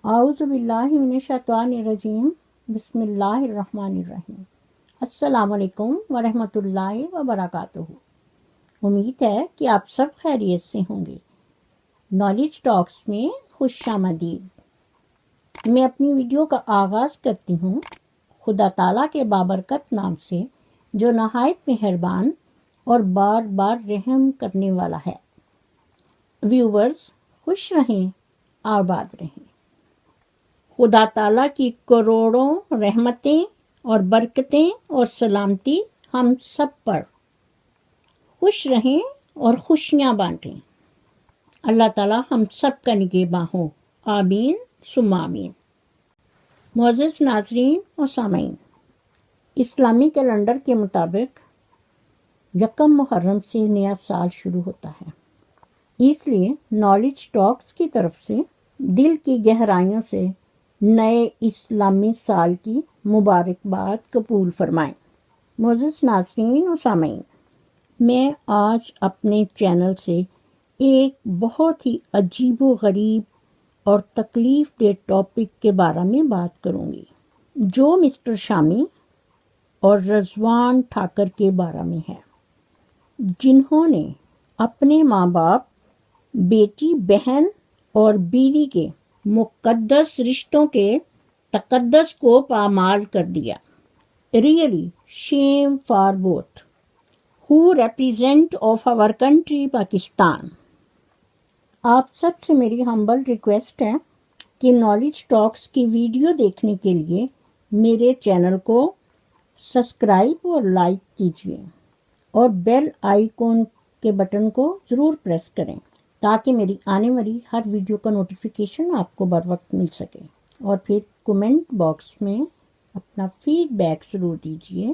اعوذ باللہ من الشیطان الرجیم، بسم اللہ الرحمن الرحیم۔ السلام علیکم ورحمۃ اللہ وبرکاتہ۔ امید ہے کہ آپ سب خیریت سے ہوں گے۔ نالج ٹاکس میں خوش آمدید۔ میں اپنی ویڈیو کا آغاز کرتی ہوں خدا تعالیٰ کے بابرکت نام سے، جو نہایت مہربان اور بار بار رحم کرنے والا ہے۔ ویورز خوش رہیں، آباد رہیں۔ خدا تعالیٰ کی کروڑوں رحمتیں اور برکتیں اور سلامتی ہم سب پر۔ خوش رہیں اور خوشیاں بانٹیں۔ اللہ تعالیٰ ہم سب کا نگہباں ہو، آمین ثم آمین۔ معزز ناظرین اور سامعین، اسلامی کیلنڈر کے مطابق 1 محرم سے نیا سال شروع ہوتا ہے، اس لیے نالج ٹاکس کی طرف سے دل کی گہرائیوں سے نئے اسلامی سال کی مبارکباد قبول فرمائیں۔ معزز ناظرین و سامعین، میں آج اپنے چینل سے ایک بہت ہی عجیب و غریب اور تکلیف دہ ٹاپک کے بارے میں بات کروں گی، جو مسٹر شامی اور رضوان ٹھاکر کے بارے میں ہے، جنہوں نے اپنے ماں باپ، بیٹی بہن اور بیوی کے مقدس رشتوں کے تقدس کو پامال کر دیا۔ Really shame for both who represent of our country Pakistan. آپ سب سے میری ہمبل ریکویسٹ ہے کہ نالج ٹاکس کی ویڈیو دیکھنے کے لیے میرے چینل کو سبسکرائب اور لائک کیجیے اور بیل آئیکن کے بٹن کو ضرور پریس کریں تاکہ میری آنے والی ہر ویڈیو کا نوٹیفیکیشن آپ کو بر وقت مل سکے، اور پھر کمنٹ باکس میں اپنا فیڈ بیک ضرور دیجیے۔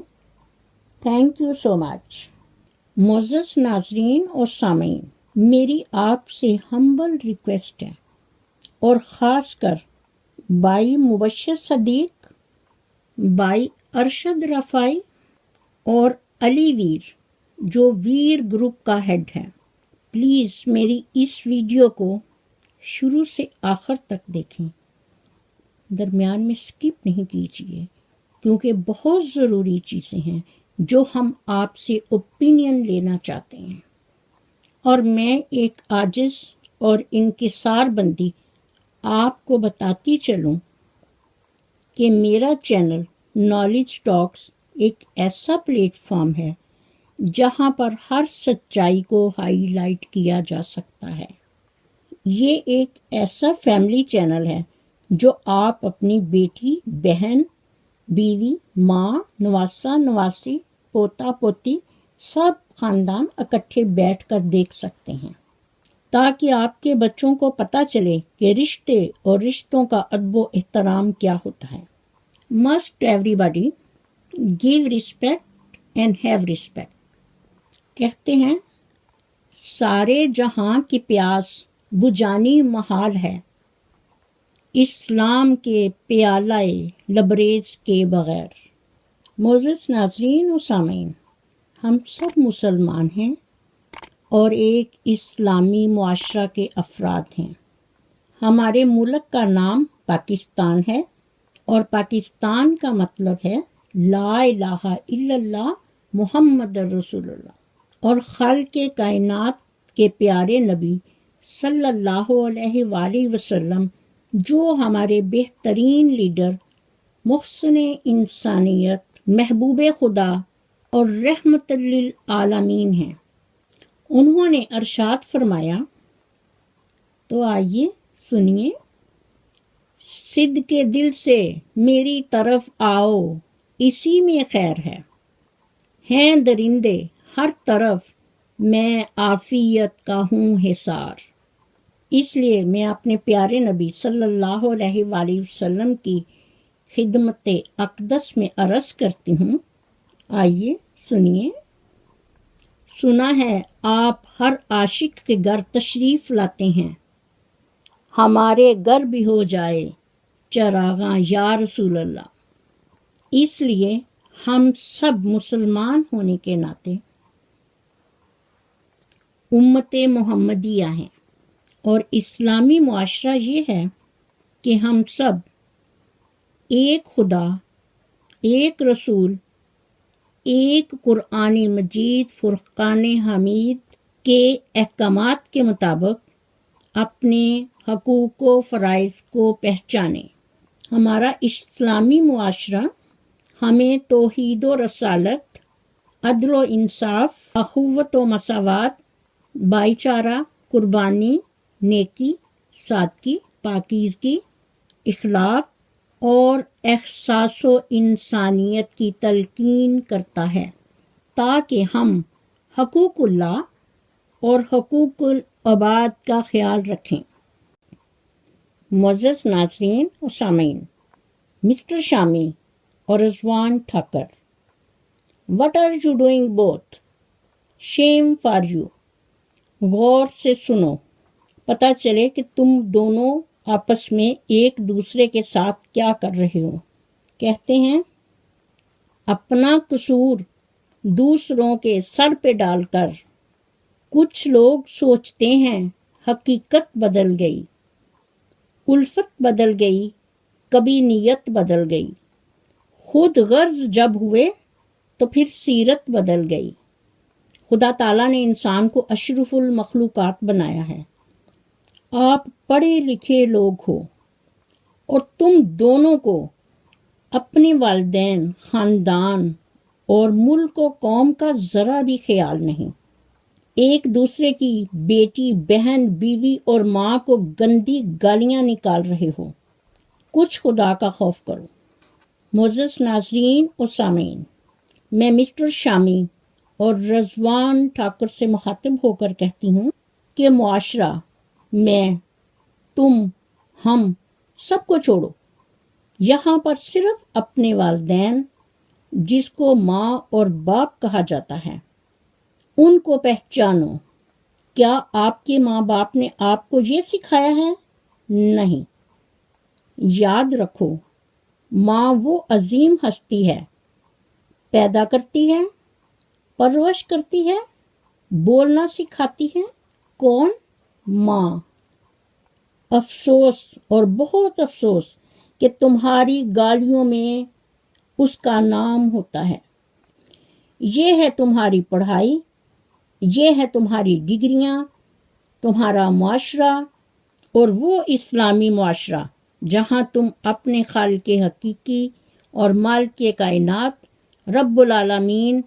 تھینک یو سو مچ۔ معزز ناظرین اور سامعین، میری آپ سے ہمبل ریکویسٹ ہے، اور خاص کر بھائی مبشر صدیق، بھائی ارشد رفائی اور علی ویر، جو ویر گروپ کا ہیڈ ہے، پلیز میری اس ویڈیو کو شروع سے آخر تک دیکھیں، درمیان میں سکپ نہیں کیجیے، کیونکہ بہت ضروری چیزیں ہیں جو ہم آپ سے اوپینین لینا چاہتے ہیں۔ اور میں ایک عاجز اور انکسار بندی آپ کو بتاتی چلوں کہ میرا چینل نالج ٹاکس ایک ایسا پلیٹ فارم ہے جہاں پر ہر سچائی کو ہائی لائٹ کیا جا سکتا ہے۔ یہ ایک ایسا فیملی چینل ہے جو آپ اپنی بیٹی، بہن، بیوی، ماں، نواسا، نواسی، پوتا پوتی، سب خاندان اکٹھے بیٹھ کر دیکھ سکتے ہیں، تاکہ آپ کے بچوں کو پتہ چلے کہ رشتے اور رشتوں کا ادب و احترام کیا ہوتا ہے۔ Must every body give respect and have respect. کہتے ہیں سارے جہاں کی پیاس بجھانی محال ہے، اسلام کے پیالہ لبریز کے بغیر۔ معزز ناظرین و سامعین، ہم سب مسلمان ہیں اور ایک اسلامی معاشرہ کے افراد ہیں۔ ہمارے ملک کا نام پاکستان ہے، اور پاکستان کا مطلب ہے لا الہ الا اللہ محمد رسول اللہ، اور خالق کائنات کے پیارے نبی صلی اللہ علیہ وآلہ وسلم، جو ہمارے بہترین لیڈر، محسن انسانیت، محبوب خدا اور رحمت للعالمین ہیں۔ انہوں نے ارشاد فرمایا، تو آئیے سنیے، صدق دل سے میری طرف آؤ، اسی میں خیر ہے، ہیں درندے ہر طرف، میں عافیت کا ہوں حصار۔ اس لیے میں اپنے پیارے نبی صلی اللہ علیہ وآلہ وسلم کی خدمت اقدس میں عرض کرتی ہوں، آئیے سنیے۔ سنا ہے آپ ہر عاشق کے گھر تشریف لاتے ہیں، ہمارے گھر بھی ہو جائے چراغاں یا رسول اللہ۔ اس لیے ہم سب مسلمان ہونے کے ناطے امت محمدیہ ہیں، اور اسلامی معاشرہ یہ ہے کہ ہم سب ایک خدا، ایک رسول، ایک قرآن مجید فرقان حمید کے احکامات کے مطابق اپنے حقوق و فرائض کو پہچانیں۔ ہمارا اسلامی معاشرہ ہمیں توحید و رسالت، عدل و انصاف، اخوت و مساوات، بھائی چارہ، قربانی، نیکی، سادگی، پاکیزگی، اخلاق اور احساس و انسانیت کی تلقین کرتا ہے تاکہ ہم حقوق اللہ اور حقوق العباد کا خیال رکھیں۔ معزز ناظرین و سامعین، مسٹر شامی اور Rizwan Thakur, what are you doing both? Shame for you. غور سے سنو، پتہ چلے کہ تم دونوں آپس میں ایک دوسرے کے ساتھ کیا کر رہے ہو۔ کہتے ہیں اپنا قصور دوسروں کے سر پہ ڈال کر کچھ لوگ سوچتے ہیں حقیقت بدل گئی، الفت بدل گئی، کبھی نیت بدل گئی، خود غرض جب ہوئے تو پھر سیرت بدل گئی۔ خدا تعالیٰ نے انسان کو اشرف المخلوقات بنایا ہے۔ آپ پڑھے لکھے لوگ ہو اور تم دونوں کو اپنے والدین، خاندان اور ملک و قوم کا ذرا بھی خیال نہیں۔ ایک دوسرے کی بیٹی، بہن، بیوی اور ماں کو گندی گالیاں نکال رہے ہو۔ کچھ خدا کا خوف کرو۔ معزز ناظرین اور سامعین، میں مسٹر شامی اور رضوان ٹھاکر سے مخاطب ہو کر کہتی ہوں کہ معاشرہ، میں، تم، ہم سب کو چھوڑو۔ یہاں پر صرف اپنے والدین، جس کو ماں اور باپ کہا جاتا ہے، ان کو پہچانو۔ کیا آپ کے ماں باپ نے آپ کو یہ سکھایا ہے؟ نہیں۔ یاد رکھو، ماں وہ عظیم ہستی ہے، پیدا کرتی ہے، پرورش کرتی ہے، بولنا سکھاتی ہے۔ کون؟ ماں۔ افسوس اور بہت افسوس کہ تمہاری گالیوں میں اس کا نام ہوتا ہے۔ یہ ہے تمہاری پڑھائی، یہ ہے تمہاری ڈگریاں، تمہارا معاشرہ، اور وہ اسلامی معاشرہ جہاں تم اپنے خالق حقیقی اور مالک کائنات رب العالمین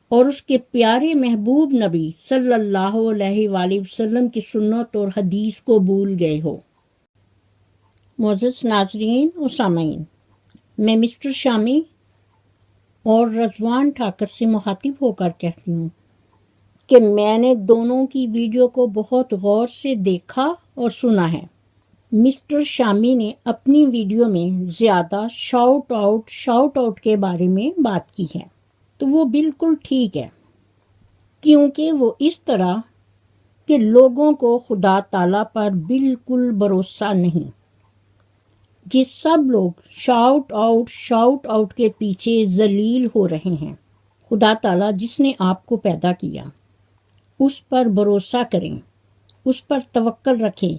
اور اس کے پیارے محبوب نبی صلی اللہ علیہ وآلہ وسلم کی سنت اور حدیث کو بھول گئے ہو۔ معزز ناظرین و سامعین، میں مسٹر شامی اور رضوان ٹھاکر سے مخاطب ہو کر کہتی ہوں کہ میں نے دونوں کی ویڈیو کو بہت غور سے دیکھا اور سنا ہے۔ مسٹر شامی نے اپنی ویڈیو میں زیادہ شاؤٹ آؤٹ کے بارے میں بات کی ہے، تو وہ بالکل ٹھیک ہے، کیونکہ وہ اس طرح کہ لوگوں کو خدا تعالیٰ پر بالکل بھروسہ نہیں۔ یہ سب لوگ شاؤٹ آؤٹ کے پیچھے ذلیل ہو رہے ہیں۔ خدا تعالیٰ جس نے آپ کو پیدا کیا، اس پر بھروسہ کریں، اس پر توکل رکھیں،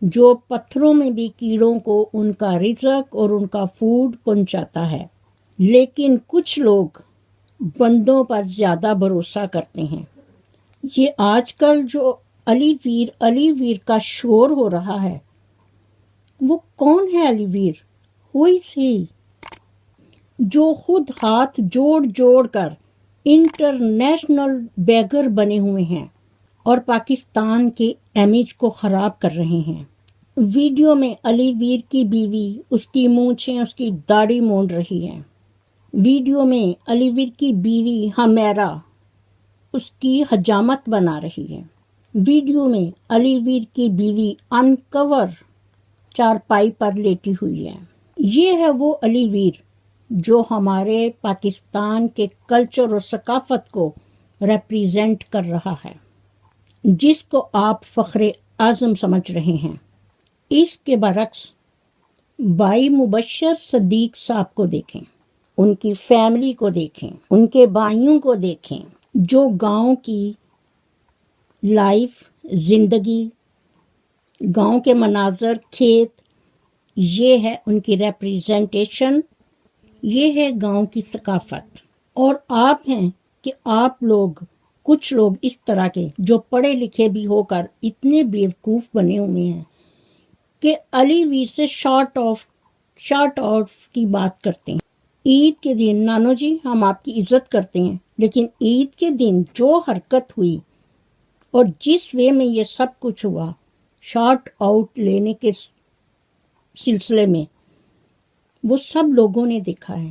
جو پتھروں میں بھی کیڑوں کو ان کا رزق اور ان کا فوڈ پہنچاتا ہے۔ لیکن کچھ لوگ بندوں پر زیادہ بھروسہ کرتے ہیں۔ یہ آج کل جو علی ویر کا شور ہو رہا ہے، وہ کون ہے علی ویر؟ ہو از ہی؟ جو خود ہاتھ جوڑ کر انٹرنیشنل بیگر بنے ہوئے ہیں اور پاکستان کے امیج کو خراب کر رہے ہیں۔ ویڈیو میں علی ویر کی بیوی اس کی مونچھیں، اس کی داڑھی مونڈ رہی ہے۔ ویڈیو میں علی ویر کی بیوی ہمیرا اس کی حجامت بنا رہی ہے۔ ویڈیو میں علی ویر کی بیوی انکور چارپائی پر لیٹی ہوئی ہے۔ یہ ہے وہ علی ویر جو ہمارے پاکستان کے کلچر اور ثقافت کو ریپریزنٹ کر رہا ہے، جس کو آپ فخر اعظم سمجھ رہے ہیں۔ اس کے برعکس بھائی مبشر صدیق صاحب کو دیکھیں، ان کی فیملی کو دیکھیں، ان کے بھائیوں کو دیکھیں، جو گاؤں کی لائف، زندگی، گاؤں کے مناظر، کھیت یہ ہے ان کی ریپریزنٹیشن، یہ ہے گاؤں کی ثقافت۔ اور آپ ہیں کہ آپ لوگ، کچھ لوگ اس طرح کے جو پڑھے لکھے بھی ہو کر اتنے بیوقوف بنے ہوئے ہیں کہ علی ویر سے شارٹ آؤٹ کی بات کرتے ہیں۔ عید کے دن نانو جی ہم آپ کی عزت کرتے ہیں، لیکن عید کے دن جو حرکت ہوئی اور جس وے میں یہ سب کچھ ہوا شارٹ آؤٹ لینے کے سلسلے میں، وہ سب لوگوں نے دیکھا ہے۔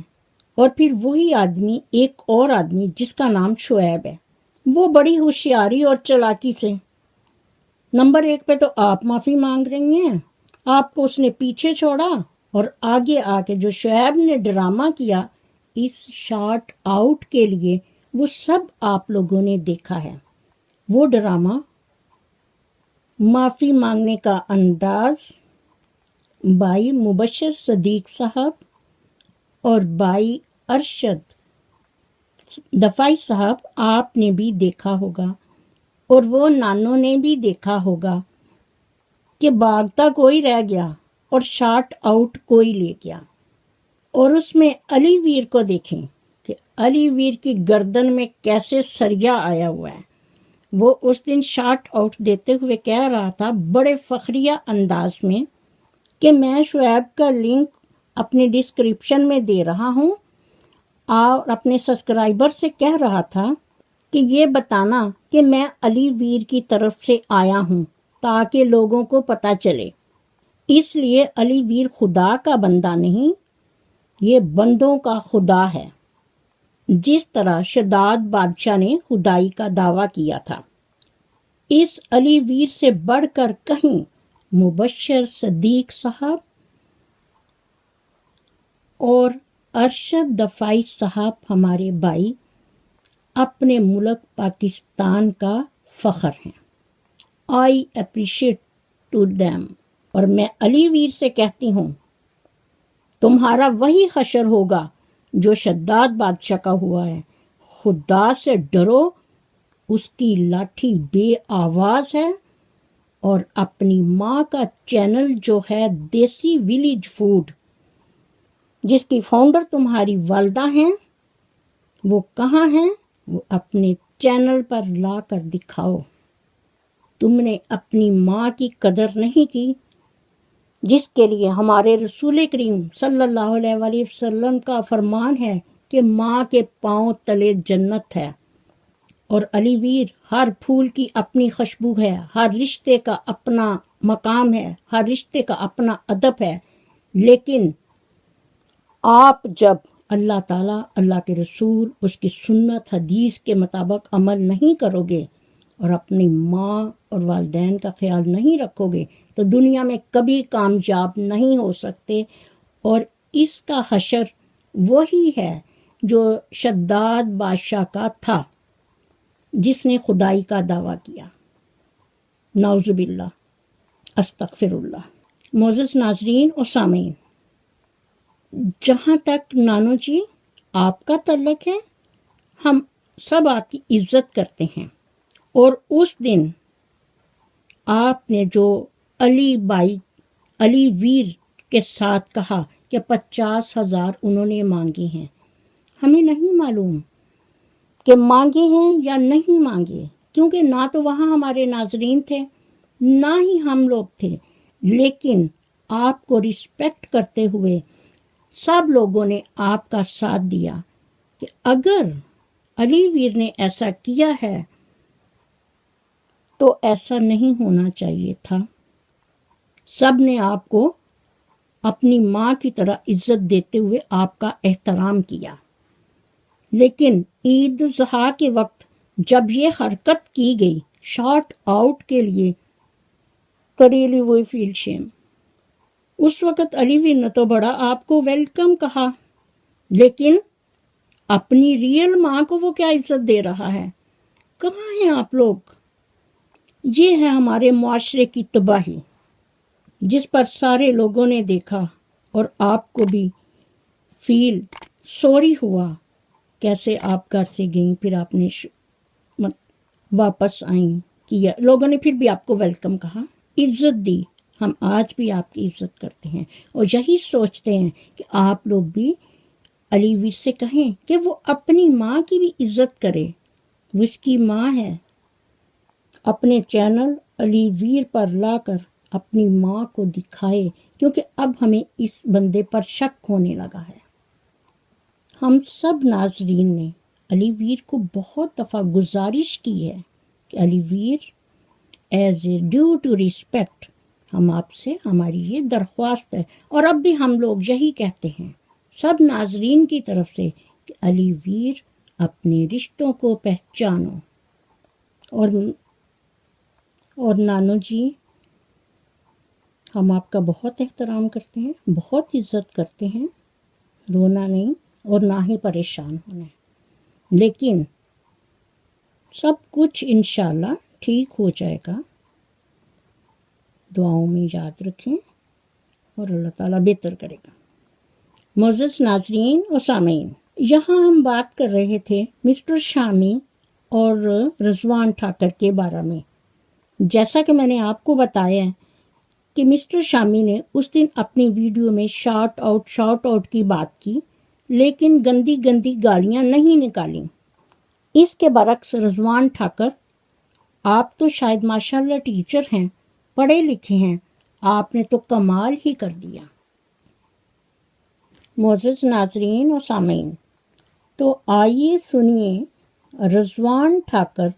اور پھر وہی آدمی، ایک اور آدمی جس کا نام شعیب ہے، وہ بڑی ہوشیاری اور چلاکی سے نمبر 1 پہ تو آپ معافی مانگ رہی ہیں، آپ کو اس نے پیچھے چھوڑا، اور آگے آ کے جو شعیب نے ڈرامہ کیا اس شارٹ آؤٹ کے لیے، وہ سب آپ لوگوں نے دیکھا ہے۔ وہ ڈرامہ، معافی مانگنے کا انداز، بھائی مبشر صدیق صاحب اور بھائی ارشد دفاعی صاحب آپ نے بھی دیکھا ہوگا، اور وہ نانوں نے بھی دیکھا ہوگا کہ بھاگتا کوئی رہ گیا اور شارٹ آؤٹ کوئی لے گیا۔ اور اس میں علی ویر کو دیکھیں کہ علی ویر کی گردن میں کیسے سریا آیا ہوا ہے۔ وہ اس دن شارٹ آؤٹ دیتے ہوئے کہہ رہا تھا بڑے فخریہ انداز میں کہ میں شعیب کا لنک اپنے ڈسکرپشن میں دے رہا ہوں، اور اپنے سبسکرائبر سے کہہ رہا تھا کہ یہ بتانا کہ میں علی ویر کی طرف سے آیا ہوں تاکہ لوگوں کو پتہ چلے۔ اس لیے علی ویر خدا کا بندہ نہیں، یہ بندوں کا خدا ہے، جس طرح شداد بادشاہ نے خدائی کا دعویٰ کیا تھا۔ اس علی ویر سے بڑھ کر کہیں مبشر صدیق صاحب اور ارشد دفاعی صاحب ہمارے بھائی اپنے ملک پاکستان کا فخر ہیں۔ I appreciate to them. اور میں علی ویر سے کہتی ہوں تمہارا وہی حشر ہوگا جو شداد بادشاہ کا ہوا ہے۔ خدا سے ڈرو، اس کی لاٹھی بے آواز ہے، اور اپنی ماں کا چینل جو ہے دیسی ولیج فوڈ، جس کی فاؤنڈر تمہاری والدہ ہیں، وہ کہاں ہیں؟ وہ اپنے چینل پر لا کر دکھاؤ۔ تم نے اپنی ماں کی قدر نہیں کی، جس کے لیے ہمارے رسول کریم صلی اللہ علیہ وآلہ وسلم کا فرمان ہے کہ ماں کے پاؤں تلے جنت ہے۔ اور علی ویر، ہر پھول کی اپنی خوشبو ہے، ہر رشتے کا اپنا مقام ہے، ہر رشتے کا اپنا ادب ہے، لیکن آپ جب اللہ تعالیٰ، اللہ کے رسول، اس کی سنت حدیث کے مطابق عمل نہیں کرو گے اور اپنی ماں اور والدین کا خیال نہیں رکھو گے تو دنیا میں کبھی کامیاب نہیں ہو سکتے۔ اور اس کا حشر وہی ہے جو شداد بادشاہ کا تھا، جس نے خدائی کا دعویٰ کیا۔ نعوذ باللہ، استغفر اللہ۔ معزز ناظرین اور سامعین، جہاں تک نانو جی آپ کا تعلق ہے، ہم سب آپ کی عزت کرتے ہیں، اور اس دن آپ نے جو علی ویر کے ساتھ کہا کہ 50,000 انہوں نے مانگے ہیں، ہمیں نہیں معلوم کہ مانگے ہیں یا نہیں مانگے، کیونکہ نہ تو وہاں ہمارے ناظرین تھے نہ ہی ہم لوگ تھے، لیکن آپ کو رسپیکٹ کرتے ہوئے سب لوگوں نے آپ کا ساتھ دیا کہ اگر علی ویر نے ایسا کیا ہے تو ایسا نہیں ہونا چاہیے تھا۔ سب نے آپ کو اپنی ماں کی طرح عزت دیتے ہوئے آپ کا احترام کیا، لیکن عید الاضحیٰ کے وقت جب یہ حرکت کی گئی شارٹ آؤٹ کے لیے، کریلی وہی فیل شیم، اس وقت علی ویر نے تو بڑا آپ کو ویلکم کہا، لیکن اپنی ریئل ماں کو وہ کیا عزت دے رہا ہے؟ کہاں ہیں آپ لوگ؟ یہ ہے ہمارے معاشرے کی تباہی، جس پر سارے لوگوں نے دیکھا، اور آپ کو بھی فیل سوری ہوا کیسے آپ گھر سے گئیں، پھر آپ نے واپس آئیں، کیا لوگوں نے پھر بھی آپ کو ویلکم کہا، عزت دی، ہم آج بھی آپ کی عزت کرتے ہیں اور یہی سوچتے ہیں کہ آپ لوگ بھی علی ویر سے کہیں کہ وہ اپنی ماں کی بھی عزت کرے، وہ اس کی ماں ہے۔ اپنے چینل علی ویر پر لا کر اپنی ماں کو دکھائے، کیونکہ اب ہمیں اس بندے پر شک ہونے لگا ہے۔ ہم سب ناظرین نے علی ویر کو بہت دفعہ گزارش کی ہے کہ Ali Veer, as a due to respect, ہم آپ سے ہماری یہ درخواست ہے، اور اب بھی ہم لوگ یہی کہتے ہیں سب ناظرین کی طرف سے کہ علی ویر اپنے رشتوں کو پہچانو۔ اور نانو جی، ہم آپ کا بہت احترام کرتے ہیں، بہت عزت کرتے ہیں، رونا نہیں اور نہ ہی پریشان ہونا ہے، لیکن سب کچھ انشاءاللہ ٹھیک ہو جائے گا۔ دعاؤں میں یاد رکھیں اور اللہ تعالیٰ بہتر کرے گا۔ معزز ناظرین و سامعین، یہاں ہم بات کر رہے تھے مسٹر شامی اور رضوان ٹھاکر کے بارے میں۔ جیسا کہ میں نے آپ کو بتایا ہے کہ مسٹر شامی نے اس دن اپنی ویڈیو میں شارٹ آؤٹ کی بات کی، لیکن گندی گندی گالیاں نہیں نکالیں۔ اس کے برعکس رضوان ٹھاکر، آپ تو شاید ماشاءاللہ ٹیچر ہیں، پڑھے لکھے ہیں، آپ نے تو کمال ہی کر دیا۔ معزز ناظرین و سامعین، تو آئیے سنیے رضوان ٹھاکر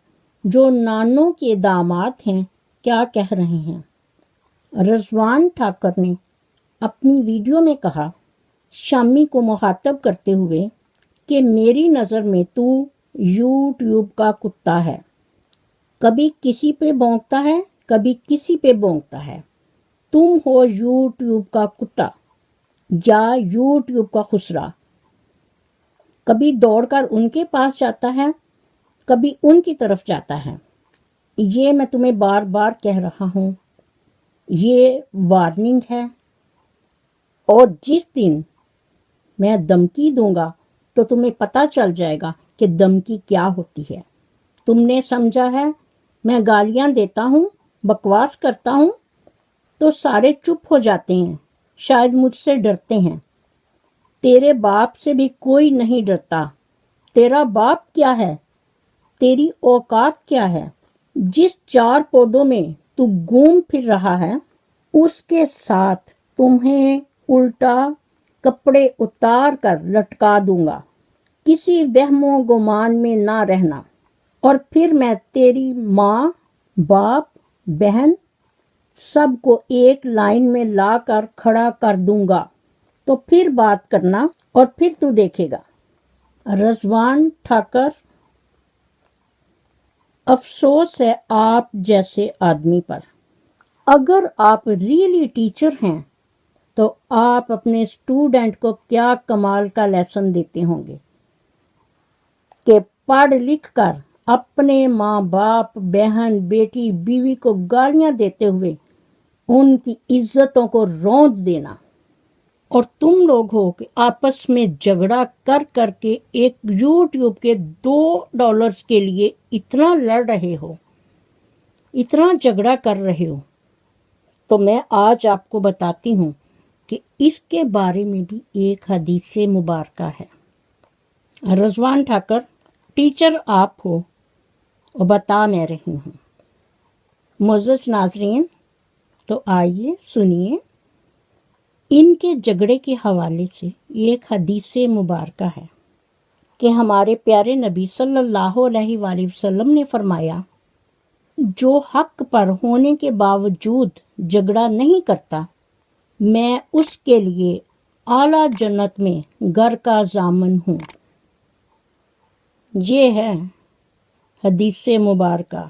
جو نانو کے داماد ہیں کیا کہہ رہے ہیں۔ رضوان ٹھاکر نے اپنی ویڈیو میں کہا، شامی کو مخاطب کرتے ہوئے، کہ میری نظر میں تو یوٹیوب کا کتا ہے، کبھی کسی پہ بھونکتا ہے، کبھی کسی پہ بھونکتا ہے۔ تم ہو یوٹیوب کا کتا یا یوٹیوب کا خسرا، کبھی دوڑ کر ان کے پاس جاتا ہے، کبھی ان کی طرف جاتا ہے۔ یہ میں تمہیں بار بار کہہ رہا ہوں، یہ وارننگ ہے، اور جس دن میں دھمکی دوں گا تو تمہیں پتہ چل جائے گا کہ دھمکی کیا ہوتی ہے۔ تم نے سمجھا ہے میں گالیاں دیتا ہوں، بکواس کرتا ہوں تو سارے چپ ہو جاتے ہیں، شاید مجھ سے ڈرتے ہیں۔ تیرے باپ سے بھی کوئی نہیں ڈرتا۔ تیرا باپ کیا ہے؟ تیری اوقات کیا ہے؟ جس 4 پودوں میں تو گھوم پھر رہا ہے، اس کے ساتھ تمہیں الٹا کپڑے اتار کر لٹکا دوں گا۔ کسی وہم و گمان میں نہ رہنا، اور پھر میں تیری ماں، باپ، بہن سب کو ایک لائن میں لا کر کھڑا کر دوں گا، تو پھر بات کرنا اور پھر تو دیکھے گا۔ رضوان ٹھاکر، افسوس ہے آپ جیسے آدمی پر۔ اگر آپ ریئلی ٹیچر ہیں تو آپ اپنے اسٹوڈنٹ کو کیا کمال کا لیسن دیتے ہوں گے کہ پڑھ لکھ کر اپنے ماں باپ، بہن، بیٹی، بیوی کو گالیاں دیتے ہوئے ان کی عزتوں کو روند دینا، اور تم لوگ ہو کہ آپس میں جھگڑا کر کر کے ایک یوٹیوب کے $2 کے لیے اتنا لڑ رہے ہو، اتنا جھگڑا کر رہے ہو۔ تو میں آج آپ کو بتاتی ہوں کہ اس کے بارے میں بھی ایک حدیث مبارکہ ہے۔ رضوان ٹھاکر، ٹیچر آپ ہو اور بتا میں رہی ہوں۔ معزز ناظرین، تو آئیے سنیے ان کے جھگڑے کے حوالے سے ایک حدیث مبارکہ ہے کہ ہمارے پیارے نبی صلی اللہ علیہ وآلہ وسلم نے فرمایا، جو حق پر ہونے کے باوجود جھگڑا نہیں کرتا، میں اس کے لیے اعلیٰ جنت میں گھر کا ضامن ہوں۔ یہ ہے حدیث مبارکہ۔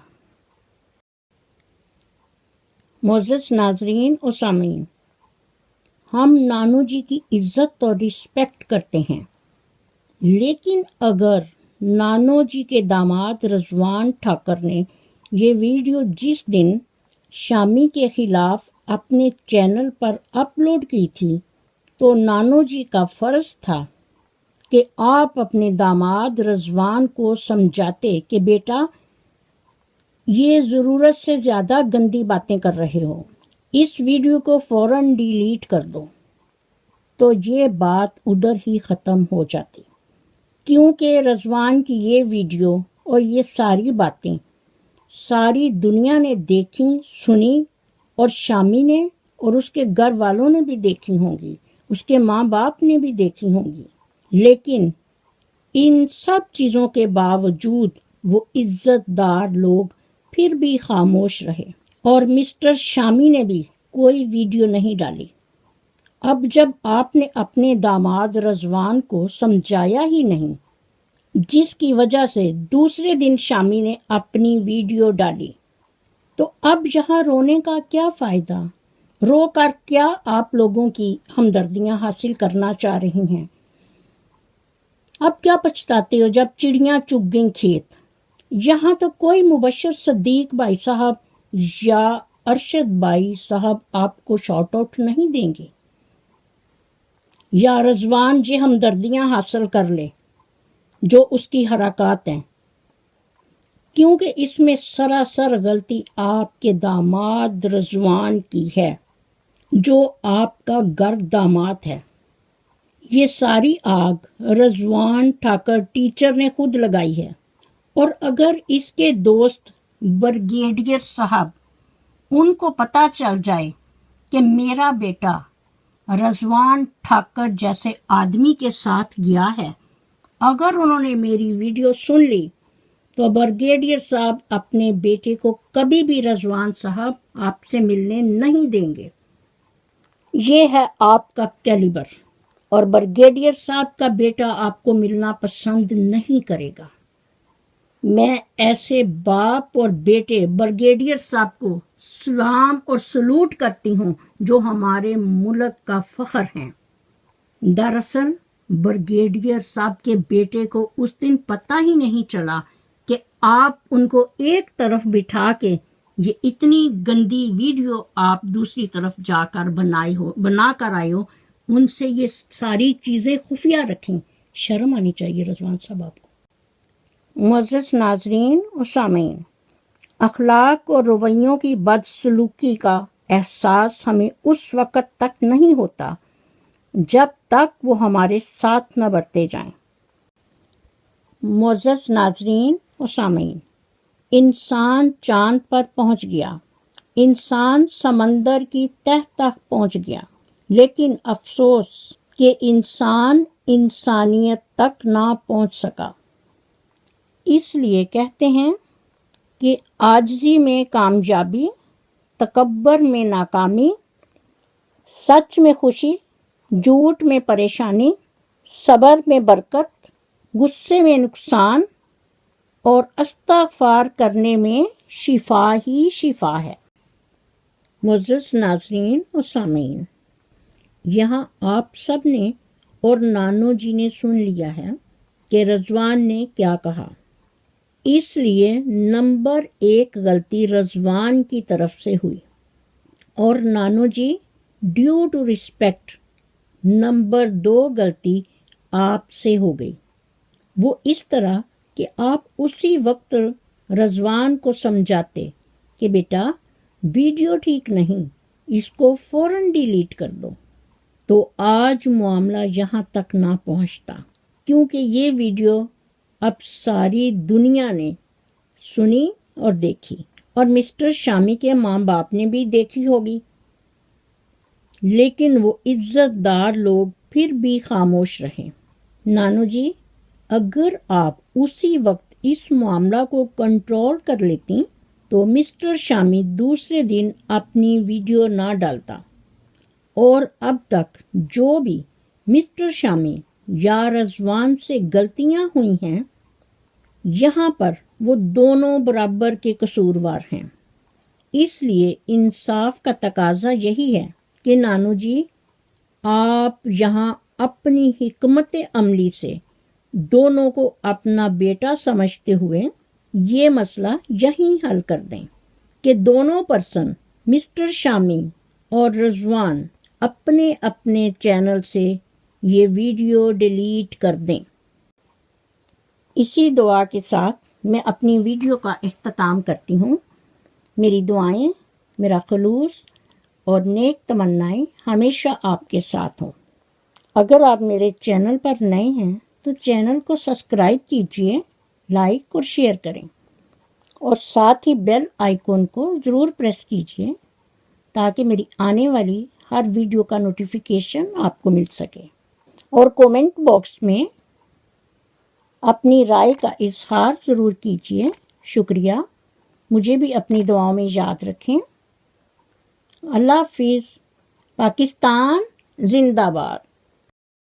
معزز ناظرین و سامعین، ہم نانو جی کی عزت اور رسپیکٹ کرتے ہیں، لیکن اگر نانو جی کے داماد رضوان ٹھاکر نے یہ ویڈیو جس دن شامی کے خلاف اپنے چینل پر اپلوڈ کی تھی، تو نانو جی کا فرض تھا کہ آپ اپنے داماد رضوان کو سمجھاتے کہ بیٹا یہ ضرورت سے زیادہ گندی باتیں کر رہے ہو، اس ویڈیو کو فوراً ڈیلیٹ کر دو، تو یہ بات ادھر ہی ختم ہو جاتی، کیونکہ رضوان کی یہ ویڈیو اور یہ ساری باتیں ساری دنیا نے دیکھی، سنی، اور شامی نے اور اس کے گھر والوں نے بھی دیکھی ہوں گی، اس کے ماں باپ نے بھی دیکھی ہوں گی، لیکن ان سب چیزوں کے باوجود وہ عزت دار لوگ پھر بھی خاموش رہے، اور مسٹر شامی نے بھی کوئی ویڈیو نہیں ڈالی۔ اب جب آپ نے اپنے داماد رضوان کو سمجھایا ہی نہیں، جس کی وجہ سے دوسرے دن شامی نے اپنی ویڈیو ڈالی، تو اب یہاں رونے کا کیا فائدہ؟ رو کر کیا آپ لوگوں کی ہمدردیاں حاصل کرنا چاہ رہی ہیں؟ اب کیا پچھتاتے ہو جب چڑیاں چگ گئیں کھیت؟ یہاں تو کوئی مبشر صدیق بھائی صاحب یا ارشد بھائی صاحب آپ کو شاٹ آؤٹ نہیں دیں گے، یا رضوان یہ ہمدردیاں حاصل کر لے جو اس کی حرکات ہیں، کیونکہ اس میں سراسر غلطی آپ کے داماد رضوان کی ہے، جو آپ کا گرد داماد ہے۔ یہ ساری آگ رضوان ٹھاکر ٹیچر نے خود لگائی ہے، اور اگر اس کے دوست بریگیڈیئر صاحب ان کو پتہ چل جائے کہ میرا بیٹا رضوان ٹھاکر جیسے آدمی کے ساتھ گیا ہے، اگر انہوں نے میری ویڈیو سن لی، تو بریگیڈیئر صاحب اپنے بیٹے کو کبھی بھی رضوان صاحب آپ سے ملنے نہیں دیں گے۔ یہ ہے آپ کا کیلیبر، اور بریگیڈیئر صاحب کا بیٹا آپ کو ملنا پسند نہیں کرے گا۔ میں ایسے باپ اور بیٹے بریگیڈیئر صاحب کو سلام اور سلوٹ کرتی ہوں جو ہمارے ملک کا فخر ہیں۔ دراصل بریگیڈیئر صاحب کے بیٹے کو اس دن پتہ ہی نہیں چلا کہ آپ ان کو ایک طرف بٹھا کے یہ اتنی گندی ویڈیو آپ دوسری طرف جا کر بنا کر آئے ہو، ان سے یہ ساری چیزیں خفیہ رکھیں۔ شرم آنی چاہیے رضوان صاحب آپ کو۔ معزز ناظرین و سامعین، اخلاق اور رویوں کی بدسلوکی کا احساس ہمیں اس وقت تک نہیں ہوتا جب تک وہ ہمارے ساتھ نہ برتے جائیں۔ معزز ناظرین و سامعین، انسان چاند پر پہنچ گیا، انسان سمندر کی تہ تک پہنچ گیا، لیکن افسوس کہ انسان انسانیت تک نہ پہنچ سکا۔ اس لیے کہتے ہیں کہ عاجزی میں کامیابی، تکبر میں ناکامی، سچ میں خوشی، جھوٹ میں پریشانی، صبر میں برکت، غصے میں نقصان، اور استغفار کرنے میں شفا ہی شفا ہے۔ معزز ناظرین و سامعین، یہاں آپ سب نے اور نانو جی نے سن لیا ہے کہ رضوان نے کیا کہا، اس لیے نمبر 1 غلطی رضوان کی طرف سے ہوئی، اور نانو جی ڈیو ٹو ریسپیکٹ نمبر 2 غلطی آپ سے ہو گئی، وہ اس طرح کہ آپ اسی وقت رضوان کو سمجھاتے کہ بیٹا ویڈیو ٹھیک نہیں، اس کو فوراً ڈیلیٹ کر دو، تو آج معاملہ یہاں تک نہ پہنچتا، کیونکہ یہ ویڈیو اب ساری دنیا نے سنی اور دیکھی، اور مسٹر شامی کے ماں باپ نے بھی دیکھی ہوگی، لیکن وہ عزت دار لوگ پھر بھی خاموش رہے۔ نانو جی، اگر آپ اسی وقت اس معاملہ کو کنٹرول کر لیتی تو مسٹر شامی دوسرے دن اپنی ویڈیو نہ ڈالتا، اور اب تک جو بھی مسٹر شامی یا رضوان سے غلطیاں ہوئی ہیں، یہاں پر وہ دونوں برابر کے قصوروار ہیں۔ اس لیے انصاف کا تقاضا یہی ہے کہ نانو جی، آپ یہاں اپنی حکمت عملی سے دونوں کو اپنا بیٹا سمجھتے ہوئے یہ مسئلہ یہیں حل کر دیں کہ دونوں پرسن مسٹر شامی اور رضوان اپنے اپنے چینل سے یہ ویڈیو ڈیلیٹ کر دیں۔ اسی دعا کے ساتھ میں اپنی ویڈیو کا اختتام کرتی ہوں۔ میری دعائیں، میرا خلوص اور نیک تمنائیں ہمیشہ آپ کے ساتھ ہوں۔ اگر آپ میرے چینل پر نئے ہیں تو چینل کو سبسکرائب کیجیے، لائک اور شیئر کریں، اور ساتھ ہی بیل آئیکن کو ضرور پریس کیجیے تاکہ میری آنے والی ہر ویڈیو کا نوٹیفیکیشن آپ کو مل سکے۔ اور کومنٹ باکس میں اپنی رائے کا اظہار ضرور کیجیے۔ شکریہ۔ مجھے بھی اپنی دعاؤں میں یاد رکھیں۔ اللہ حافظ۔ پاکستان زندہ باد۔